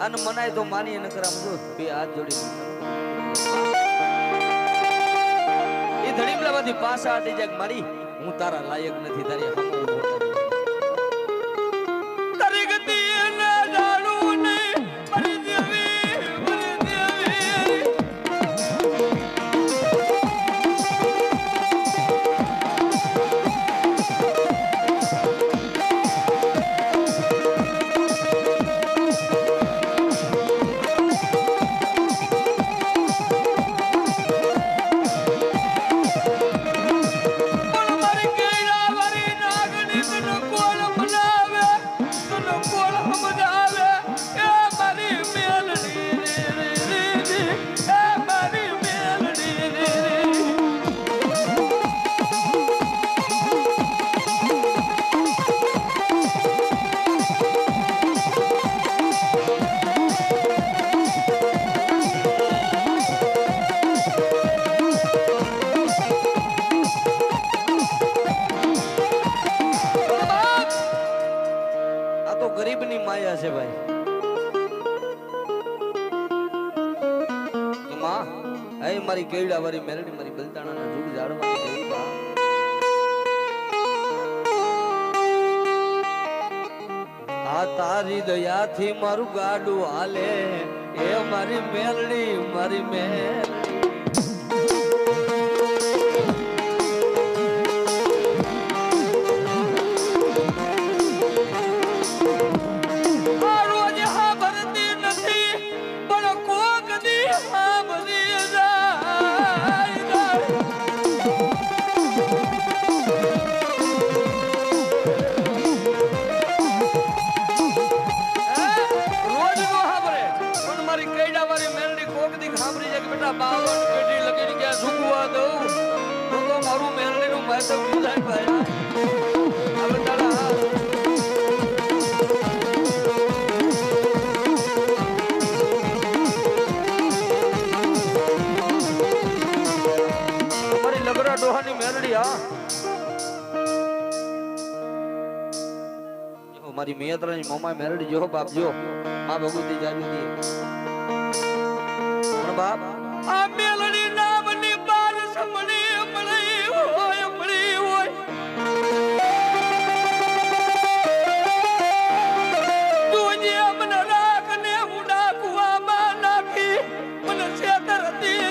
અને મનાય તો માની ન કરામ જો બે હાથ જોડી એ ધડીમલામાંથી પાછા હટી જાય મારી હું તારા લાયક નથી તારી હમ તારી ગતિ ના જાણું નહીં મારી દેવી ગરીબની માયા છે ભાઈ. તો માં એ મારી કેળા વાળી મેરડી મારી બલતાણાના જુગ જાળવાની દેવી બા આ તારી દયાથી મારું ગાડું હાલે એ મારી મેલડી મારી મેલડી બાવન પેઢી લગીને ક્યાં ઝૂકવા દઉં તો મારું મેરડીનું માથું ભૂલાય ભાઈ. હવે તારા અમારી લગરા ડોહાની મેરડી હા મારી મિયત્રાની મોમાં મેરડી જો બાપ જો આ ભગવતી જાજુ દી પણ બાપ આ મેલડી નામની બાર સમણી મળી હોય તું જે મને રાખને ઉડા કુવામાં નાખી મને છેતરતી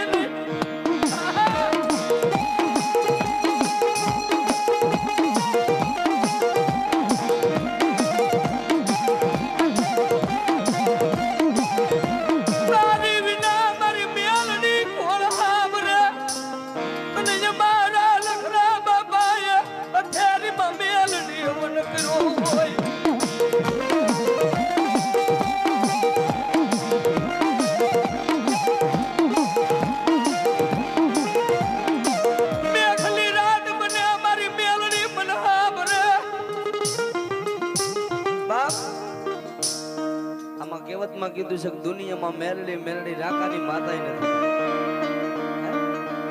કીધું છે દુનિયામાં મેરડી મેરડી રાકાની માતાય નથી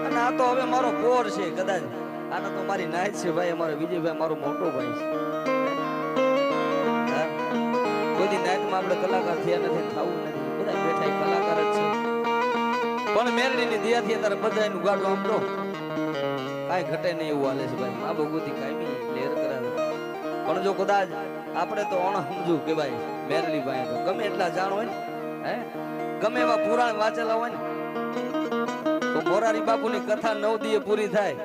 અને આ તો હવે મારો પોર છે કદાચ આનો તો મારી નાયત છે ભાઈ અમારો વિજયભાઈ મારો મોટો ભાઈ છે કોઈ નાયતમાં આપણે કલાકાર થયા નથી થવું નથી બધા બેઠા કલાકાર જ છે પણ મેરડીની દયાથી અત્યારે બધાનું ગાડું આમ તો કાંઈ ઘટે નહીં એવું હાલે છે ભાઈ મા ભગવતી કાંઈ લહેર કરાવે પણ જો કદાચ આપણે તો અણ સમજુ કે ભાઈ મેરડી ભાઈ તો ગમે એટલા જાણ હોય ને હે ગમે એવા પુરાણ વાંચેલા હોય ને તો મોરારી બાપુની કથા 9 દીએ પૂરી થાય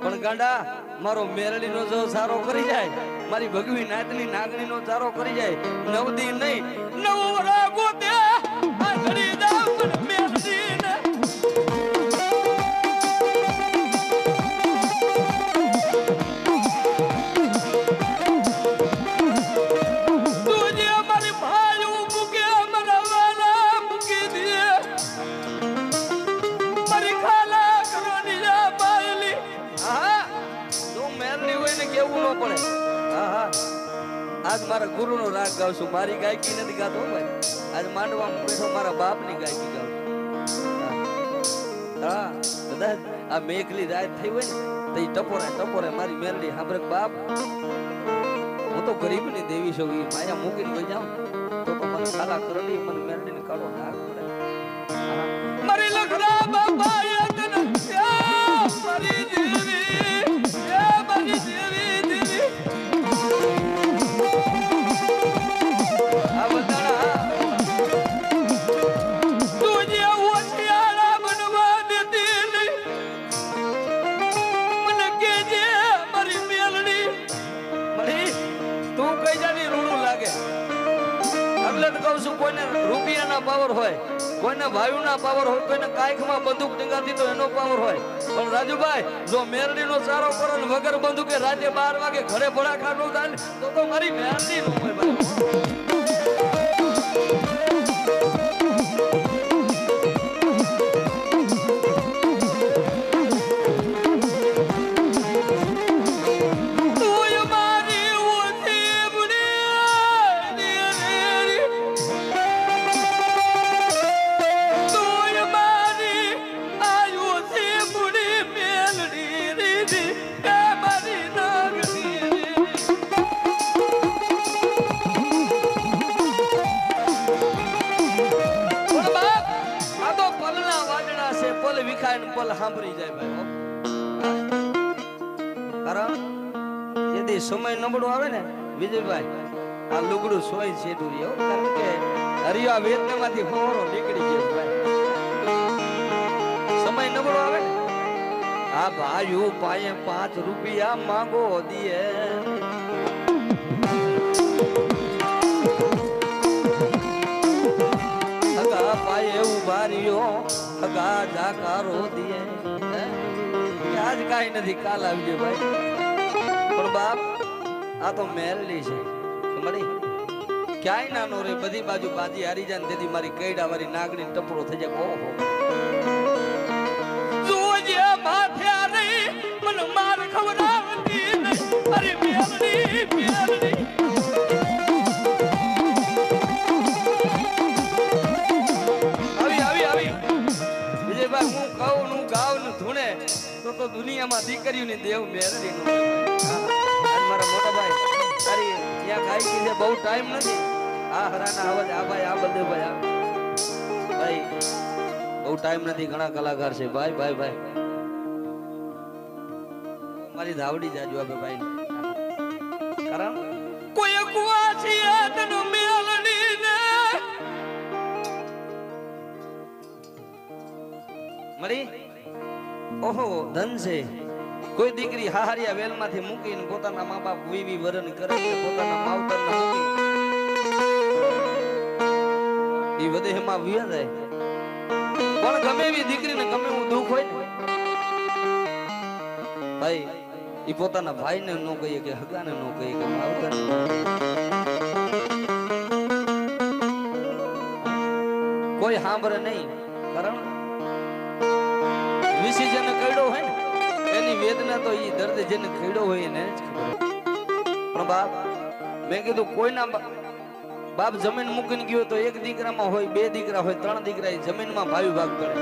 પણ ગાંડા મારો મેરડી નો જો સારો કરી જાય મારી ભગવી નાતની નાગણી નો સારો કરી જાય 9 દી નહીં 9 રાગો તે આખરી જાવ પણ મેરડી ને આજ મારા ગુરુ નો રાગ ગાવ છું મારી ગાયકી નથી ગાતો ભાઈ આજ માંડવામાં બેઠો મારા બાપ ની ગાયકી ગાવ હા કદાચ આ મેઘલી રાત થઈ હોય ને તો ટપોરે મારી મેરડી સાંભળે બાપ હું તો ગરીબ ની દેવી છું માયા મૂકીને વહી જાઉં તો મને કાલા કરડી મને મેરડીને કાઢો નાગ પડે મારી લખડા બાબા યતન મારી દેવી મારી દેવી દેવી આ બધાના તુજે ઓછિયાળા બનવા દેતી નહીં મને કેજે મારી મેલડી મળી તું કઈ જાની રૂડું લાગે એટલે તો કહું છું કોઈને રૂપિયાના પાવર હોય કોઈને ભાઈઓના પાવર હોય કોઈને કાયખમાં બંદૂક ટીંગાતી તો એનો પાવર હોય પણ રાજુભાઈ જો મેરડીનો ચારો કરો ને વગર બંદૂકે રાતે 12 વાગે ઘરે ભડાકા નો થાય તો મારી મેરડી નો હોય ભાઈ પલ વિખાય ને પલ સાંભળી જાય ભાઈ કારણ જેથી સમય નબળો આવે ને વિજયભાઈ આ લુગડું સોય છેટું રહ્યો કારણ કે હરિયા વેદનામાંથી ફોરો નીકળી ગયો ભાઈ સમય નબળો આવે ને આ ભાઈઓ પાયે 5 રૂપિયા માંગો દીએ હગા પાયે ઉભા રહ્યો હગા જાકારો દીએ આજ કાઈ નથી કાલ આવજે ભાઈ પણ બાપ આ તો મેરડી છે મળી ક્યાંય નાનો રે બધી બાજુ બાજી હારી જાય ને તેથી મારી કઈડા વાળી નાગણી ટપરો થઈ જાય ઓહો જોજે માથે રહી મને માર ખવડાવતી નહીં અરે મેલડી મેલડી હું કહું નું ગાવ નું ધૂણે તો દુનિયામાં દીકરીઓની દેવ મેરડી નો મારા મોટા ભાઈ તારી ત્યાં ગાયકી છે બહુ ટાઈમ નથી આ હરાના અવાજ આ ભાઈ આ બધે ભાઈ આ ભાઈ બહુ ટાઈમ નથી ઘણા કલાકાર છે ભાઈ ભાઈ ભાઈ મારી ધાવડી જાજુ આપે ભાઈ કારણ કોઈ કુવા છે તનો મેલડી ને મળી ઓહો ધન છે કોઈ દીકરી હાહરિયા વેલમાંથી મૂકીને પોતાના મા બાપ વીવી વરણ કરે પોતાના માવતરને મૂકી ઈ વધેમાં વિયા જાય પણ ગમે એવી દીકરીને ગમે એવું દુઃખ હોય ને ભાઈ ઈ પોતાના ભાઈને નો કહીએ કે હગાને નો કહીએ કે માવતરને કોઈ સાંભળે નહીં કારણ વિશે જેને કઈડો હોય ને એની વેદના તો ઈ દર્દ જેને કઈડો હોય એને જ ખબર પણ બાપ મેં કીધું કોઈના બાપ જમીન મૂકીને ગયો તો એક દીકરામાં હોય 2 દીકરા હોય 3 દીકરા એ જમીનમાં ભાઈ ભાગ પડે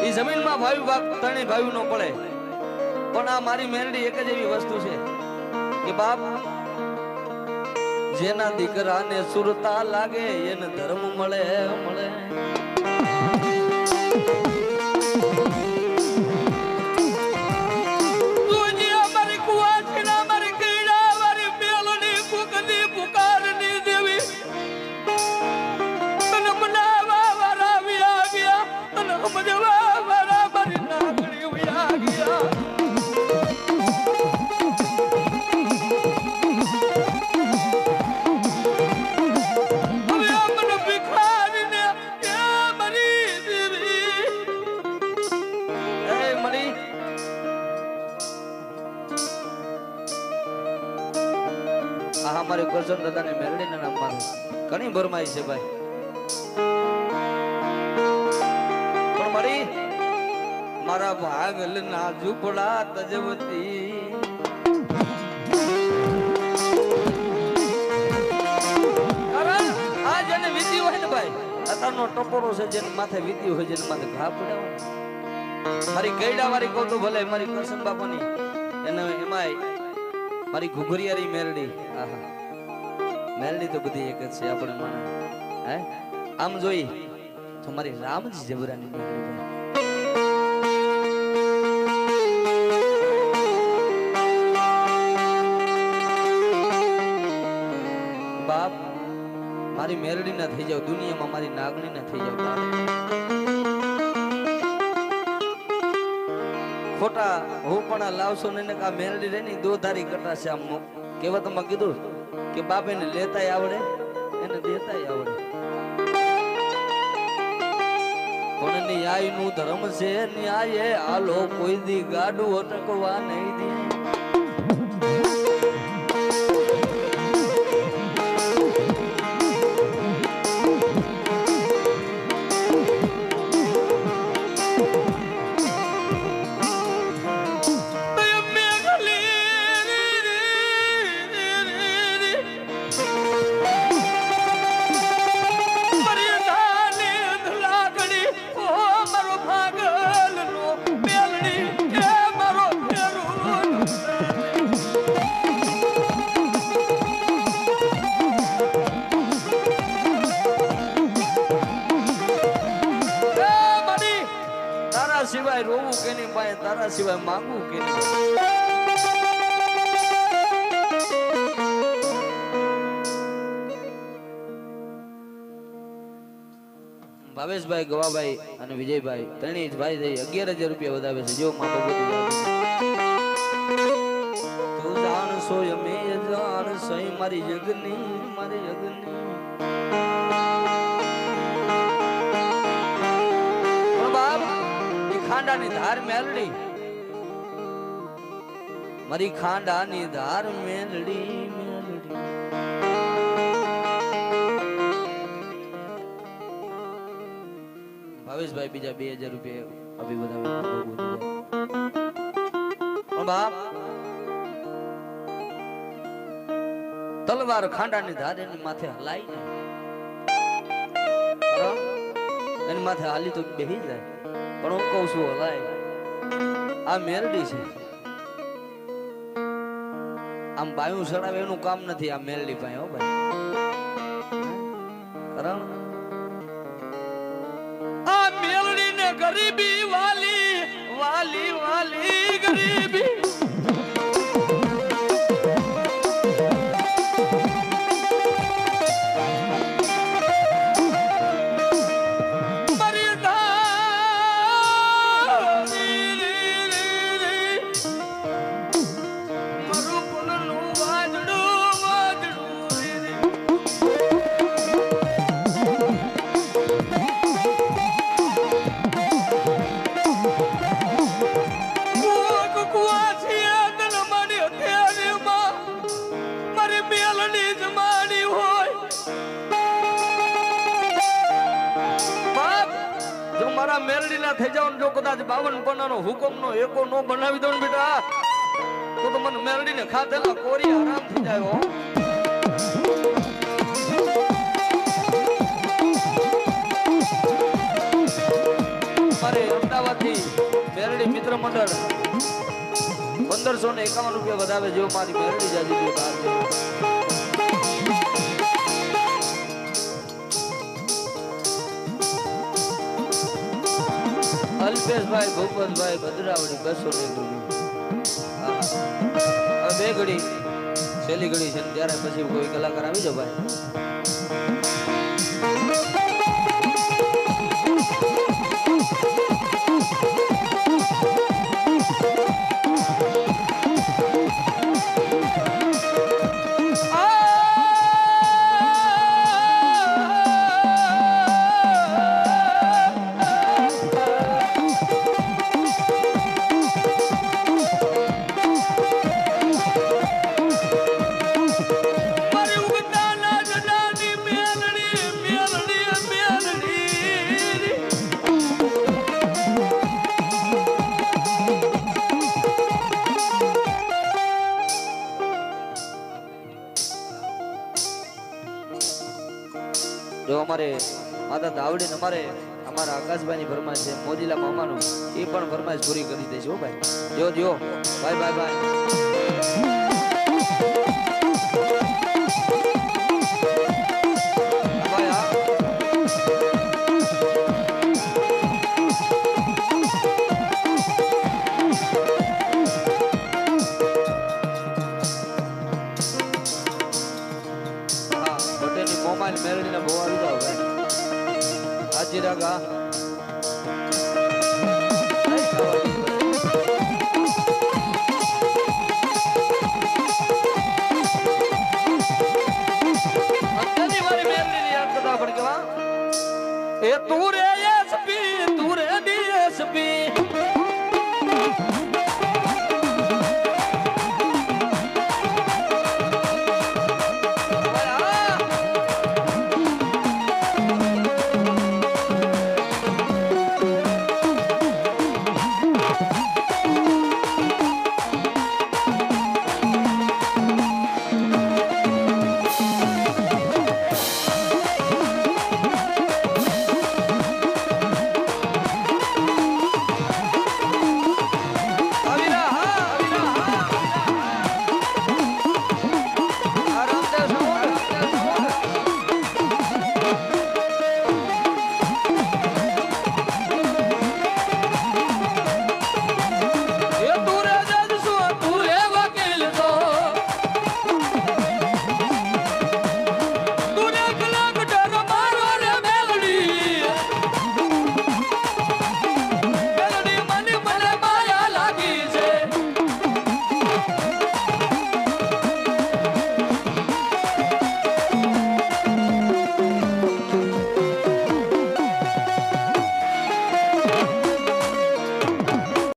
એ જમીનમાં ભાઈ ભાગ 3 ભાઈ નો પડે પણ આ મારી મેરડી એક જ એવી વસ્તુ છે કે બાપ જેના દીકરાને સુરતા લાગે એને ધર્મ મળે મળે हमारे करजन दादा ने मेरडी ना नाम मारो घणी भरमाई છે ભાઈ પણ મારી મારા ભાગલ ના ઝૂપડા તજવતી અરે આ જેને વીતી હોય ને ભાઈ અતારનો ટપોરો છે જેને માથે વીતી હોય જેને માથે ઘા પડ્યા હોય મારી ગઈડા વાળી કહું તો ભલે મારી કરશન બાપાની એને એમાંય મારી ઘુઘરિયારી મેરડી આહા મેલડી તો બધી એક જ છે આપણે માને હે આમ જોઈ તો મારી રામજી જબરાની મેલડી ભાઈ બાપ મારી મેલડી ના થઈ જાવ દુનિયામાં મારી નાગણી ના થઈ જાવ બાપ ખોટા હું પણ લાવશો ને કા મેલડી રે ની દો ધારી કટા છે આમ કહેવતમાં કીધું કે બાપ એને લેતાય આવડે એને દેતાય આવડે પણ ન્યાય નું ધર્મ છે ન્યાય હાલો કોઈ દી ગાડું અટકવા નહીં દે સિવાય રોવું કે નહીં ભાઈ તારા સિવાય માંગવું કે નહીં ભાવેશભાઈ ગવાભાઈ અને વિજયભાઈ ત્રણેય ભાઈ થઈ 11,000 રૂપિયા વધાવે છે જો માં ભગવતી તું જાણશો અમે જાણશો મારી જગની ખાંડાની ધાર મેલડી મારી ખાંડાની ધાર મેલડી ભાવેશભાઈ બીજા 2,000 રૂપિયા અભી વધાવે પણ બાપ તલવાર ખાંડાની ધાર એની માથે હલાઈ નહીં એની માથે હાલી તો બેહી જાય પણ હું કહું છું હલાય આ મેલડી છે આમ બાયું સડાવે એનું કામ નથી આ મેલડી પાસે હો ભાઈ કારણ આ મેલડી ને ગરીબી વાલી વાલી વાલી ગરીબી મેલડી ના થઈ જાવ જો કદાચ 52 નો હુકમ નો એકો નો બનાવી દઉં બેટા તો મને મેલડી ને ખાધેલા કોરી આરામ થઈ જાય હો મારે અમદાવાદ થી મેલડી મિત્ર મંડળ 1551 રૂપિયા વધાવે જો મારી મેલડી જાજી અલ્પેશભાઈ ભૂપતભાઈ ભદ્રાવડી 201 રૂપિયા બે ઘડી છેલ્લી ઘડી છે ત્યારે પછી કોઈ કલાકાર આવી જાવ ભાઈ जो हमारे माता दावड़ी हमारे हमारा आकाशभाई फरमाइश है मोजीला मामा ये फरमाइश पूरी कर दी भाई जो बाय बाय।